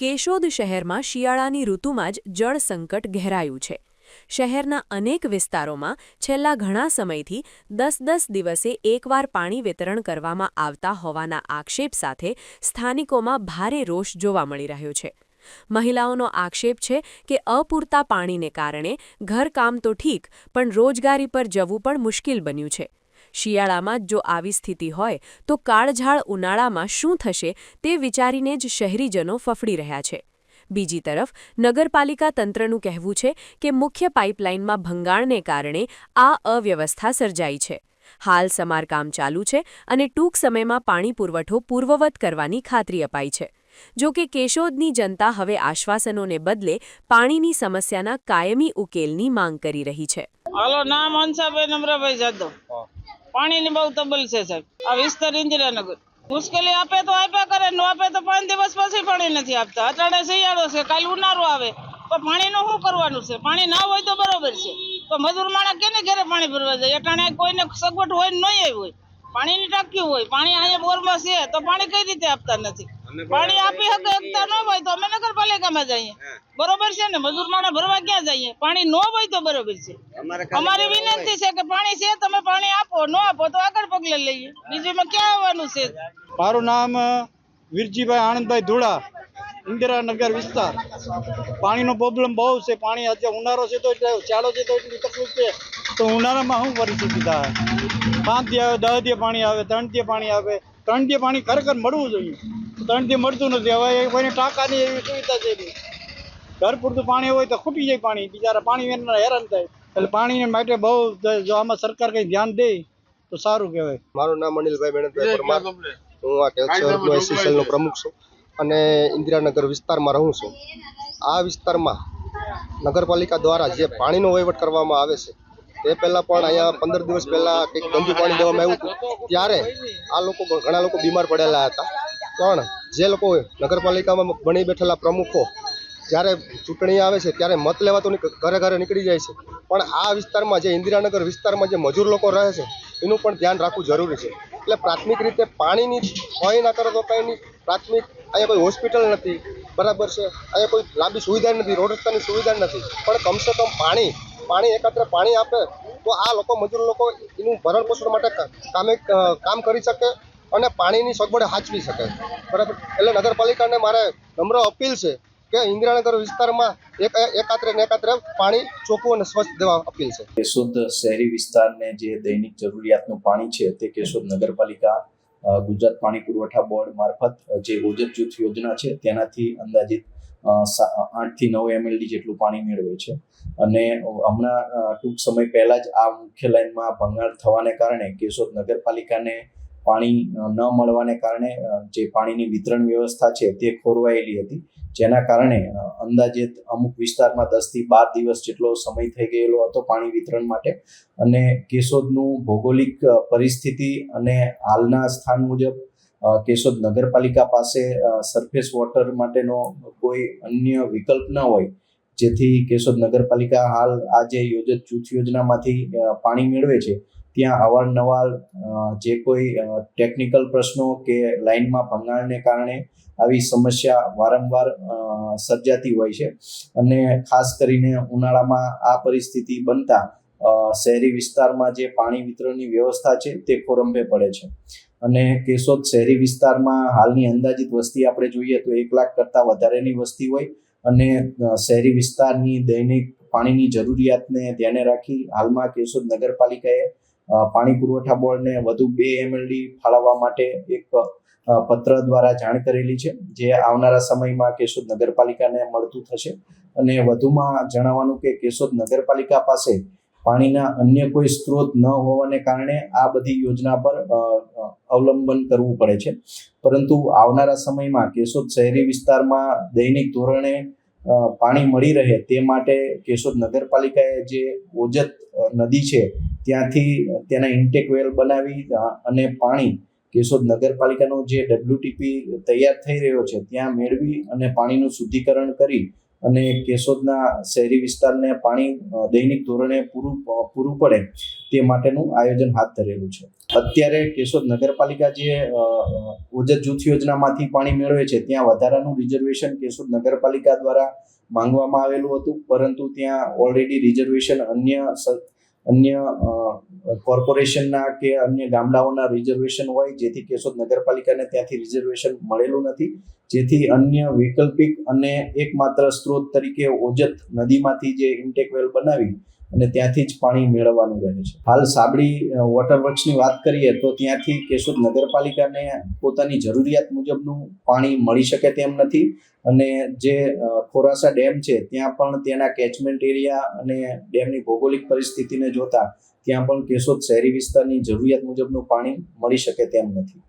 કેશોદ શહેરમાં શિયાળાની ઋતુમાં જ જળ સંકટ ઘેરાયું છે। શહેરના અનેક વિસ્તારોમાં છેલ્લા ઘણા સમયથી 10-10 દિવસે એકવાર પાણી વિતરણ કરવામાં આવતા હોવાના આક્ષેપ સાથે સ્થાનિકોમાં ભારે રોષ જોવા મળી રહ્યો છે। મહિલાઓનો આક્ષેપ છે કે અપૂરતા પાણીને કારણે ઘરકામ તો ઠીક પણ રોજગારી પર જવું પણ મુશ્કેલ બન્યું છે। શિયાળામાં જો આવી સ્થિતિ હોય તો કાળઝાળ ઉનાળામાં શું થશે તે વિચારીને જ શહેરીજનો ફફડી રહ્યા છે। બીજી તરફ નગરપાલિકા તંત્રનું કહેવું છે કે મુખ્ય પાઇપલાઇનમાં ભંગાણને કારણે આ અવ્યવસ્થા સર્જાઈ છે। હાલ સમારકામ ચાલુ છે અને ટૂંક સમયમાં પાણી પુરવઠો પૂર્વવત કરવાની ખાતરી અપાઈ છે। જો કે કેશોદની જનતા હવે આશ્વાસનોને બદલે પાણીની સમસ્યાના કાયમી ઉકેલની માંગ કરી રહી છે। હાલો, નામ હંસાબેન અમરાભાઈ જાદવ। પાણીની બહુ તબલ છે સાહેબ। આ વિસ્તાર ઇન્દિરાનગર મુશ્કેલી આપે તો આપ્યા કરે, ન આપે તો 5 દિવસ પછી પાણી નથી આપતા। અટાણે શિયાળો છે, કાલ ઉનાળો આવે તો પાણીનું શું કરવાનું છે? પાણી ના હોય તો બરોબર છે, તો મજૂર માણસ કેને ઘરે પાણી ભરવા જાય? અટાણે કોઈને સગવડ હોય ને નહીં હોય, પાણીની ટાંકી હોય, પાણી અહીંયા બોરમાં છે તો પાણી કઈ રીતે આપતા નથી? પાણી આપી શકતા ન હોય તો અમે નગરપાલિકામાં જઈએ, બરોબર છે ને? મજૂર માણસ ભરવા ક્યાં જઈએ? પાણી ન હોય તો બરોબર છે। અમારી વિનંતી છે કે પાણી છે તમે પાણી આપો, ન આપો તો આગળ પગલે લઈએ, બીજું માં ક્યાં આવવાનું છે? મારું નામ વીરજીભાઈ આનંદભાઈ ધુડા, ઇન્દિરાનગર વિસ્તાર। પાણીનો પ્રોબ્લેમ બહુ છે। પાણી આજે ઉનાળો છે તો એટલે ચાલો છે તો એટલી તકલીફ છે, તો ઉનાળામાં શું પરિસ્થિતિ થાય? 5 દી આવે, 10 દી પાણી આવે, 3 દી પાણી આવે। 3 દી પાણી ખરેખર મળવું જોઈએ, 3 દી મળતું નથી। હવે કોઈને ટાંકાની એવી સુવિધા છે નહીં, ઘર પૂરતું પાણી હોય તો ખૂટી જાય પાણી, બિચારા પાણી વિના હેરાન થાય। એટલે પાણી માટે બહુ, જો આમાં સરકાર કંઈ ધ્યાન દે તો સારું કહેવાય। મારું નામ અનિલભાઈ મેણતભાઈ પરમાર, હું આ કેશોદનો એસસીસીએલનો પ્રમુખ છું અને ઇન્દિરાનગર વિસ્તારમાં રહું છું। આ વિસ્તારમાં નગરપાલિકા દ્વારા જે પાણીનો વહીવટ કરવામાં આવે છે તે પહેલાં પણ અહીંયા 15 દિવસ પહેલાં કંઈક ગંદુ પાણી દેવામાં આવ્યું હતું, ત્યારે આ લોકો ઘણા લોકો બીમાર પડેલા હતા। પણ જે લોકો નગરપાલિકામાં બની બેઠેલા પ્રમુખો જ્યારે ચૂંટણી આવે છે ત્યારે મત લેવા તો ઘરે ઘરે નીકળી જાય છે, પણ આ વિસ્તારમાં જે ઇન્દિરાનગર વિસ્તારમાં જે મજૂર લોકો રહે છે એનું પણ ધ્યાન રાખવું જરૂરી છે। એટલે પ્રાથમિક રીતે પાણીની હોય ના કરે તો કંઈ નહીં। પ્રાથમિક અહીંયા કોઈ હોસ્પિટલ નથી, બરાબર છે, અહીંયા કોઈ લાંબી સુવિધા નથી, રોડ રસ્તાની સુવિધા નથી, પણ કમસે કમ પાણી એકાત્ર પાણી આપે તો આ લોકો મજૂર લોકો એનું ભરણ પોષણ માટે કામ કરી શકે અને પાણીની સગવડ સાચવી શકે, બરાબર। એટલે નગરપાલિકાને મારે નમ્ર અપીલ છે કે ઇન્દિરાનગર વિસ્તારમાં એકાત્રે પાણી ચોખ્ખું અને સ્વચ્છ દેવા અપીલ છે। કેશોદ શહેરી વિસ્તારને જે દૈનિક જરૂરિયાતનું પાણી છે તે કેશોદ નગરપાલિકા ગુજરાત પાણી પુરવઠા બોર્ડ મારફત જે ઓજત જૂથ યોજના છે તેનાથી અંદાજિત 8 થી 9 mld જેટલું પાણી મેળવે છે। અને હમણાં ટૂંક સમય પહેલા જ આ મુખ્ય લાઇનમાં ભંગાણ થવાને કારણે કેશોદ નગરપાલિકાને પાણી ન મળવાને કારણે જે પાણીની વિતરણ વ્યવસ્થા છે તે ખોરવાયેલી હતી, જેના કારણે અંદાજિત અમુક વિસ્તારમાં 10 થી 12 દિવસ જેટલો સમય થઈ ગયેલો હતો પાણી વિતરણ માટે। અને કેશોદનું ભૌગોલિક પરિસ્થિતિ અને હાલના સ્થાન મુજબ કેશોદ નગરપાલિકા પાસે સરફેસ વોટર માટેનો કોઈ અન્ય વિકલ્પ ન હોય, જેથી કેશોદ નગરપાલિકા હાલ આ જે યોજિત જૂથ યોજનામાંથી પાણી મેળવે છે ત્યાં અવારનવાર જે કોઈ ટેકનિકલ પ્રશ્નો કે લાઇનમાં ભંગાણને કારણે આવી સમસ્યા વારંવાર સર્જાતી હોય છે। અને ખાસ કરીને ઉનાળામાં આ પરિસ્થિતિ બનતા શહેરી વિસ્તારમાં જે પાણી વિતરણની વ્યવસ્થા છે તે ખોરંભે પડે છે। અને કેશોદ શહેરી વિસ્તારમાં હાલની અંદાજિત વસ્તી આપણે જોઈએ તો 1 લાખ કરતાં વધારેની વસ્તી હોય, અને શહેરી વિસ્તારની દૈનિક પાણીની જરૂરિયાતને ધ્યાને રાખી હાલમાં કેશોદ નગરપાલિકાએ પાણી પુરવઠા બોર્ડને વધુ 2 mld ફાળવવા માટે એક પત્ર દ્વારા જાણ કરેલી છે, જે આવનારા સમયમાં કેશોદ નગરપાલિકાને મળતું થશે। અને વધુમાં જણાવવાનું કે કેશોદ નગરપાલિકા પાસે પાણીના અન્ય કોઈ સ્ત્રોત ન હોવાને કારણે આ બધી યોજના પર અવલંબન કરવું પડે છે, પરંતુ આવનારા સમયમાં કેશોદ શહેરી વિસ્તારમાં દૈનિક ધોરણે પાણી મળી રહે તે માટે કેશોદ નગરપાલિકાએ જે ઓજત નદી છે ત્યાંથી તેના ઇન્ટેક વેલ બનાવી અને પાણી કેશોદ નગરપાલિકાનો જે WTP તૈયાર થઈ રહ્યો છે ત્યાં મેળવી અને પાણીનું શુદ્ધિકરણ કરી અને કેશોદના શહેરી વિસ્તારને પાણી દૈનિક ધોરણે પૂરું પડે તે માટેનું આયોજન હાથ ધરેલું છે। અત્યારે કેશોદ નગરપાલિકા જે ઓજત જૂથ યોજનામાંથી પાણી મેળવે છે ત્યાં વધારાનું રિઝર્વેશન કેશોદ નગરપાલિકા દ્વારા માંગવામાં આવેલું હતું, પરંતુ ત્યાં ઓલરેડી રિઝર્વેશન અન્ય કોર્પોરેશનના કે અન્ય ગામડાઓના રિઝર્વેશન હોય, જેથી કેશોદ નગરપાલિકાને ત્યાંથી રિઝર્વેશન મળેલું નથી, જેથી અન્ય વૈકલ્પિક અને એકમાત્ર સ્ત્રોત તરીકે ઓજત નદીમાંથી જે ઇન્ટેક વેલ બનાવી અને ત્યાંથી જ પાણી મેળવવાનું રહે છે. હાલ સાબડી વોટરવર્ક્સની વાત કરીએ તો ત્યાંથી કેશોદ નગરપાલિકાને પોતાની જરૂરિયાત મુજબનું પાણી મળી શકે તેમ નથી, અને જે ખોરાસા ડેમ છે ત્યાં પણ તેના કેચમેન્ટ એરિયા અને ડેમની ભૌગોલિક પરિસ્થિતિને જોતા ત્યાં પણ કેશોદ શહેરી વિસ્તારની જરૂરિયાત મુજબનું પાણી મળી શકે તેમ નથી.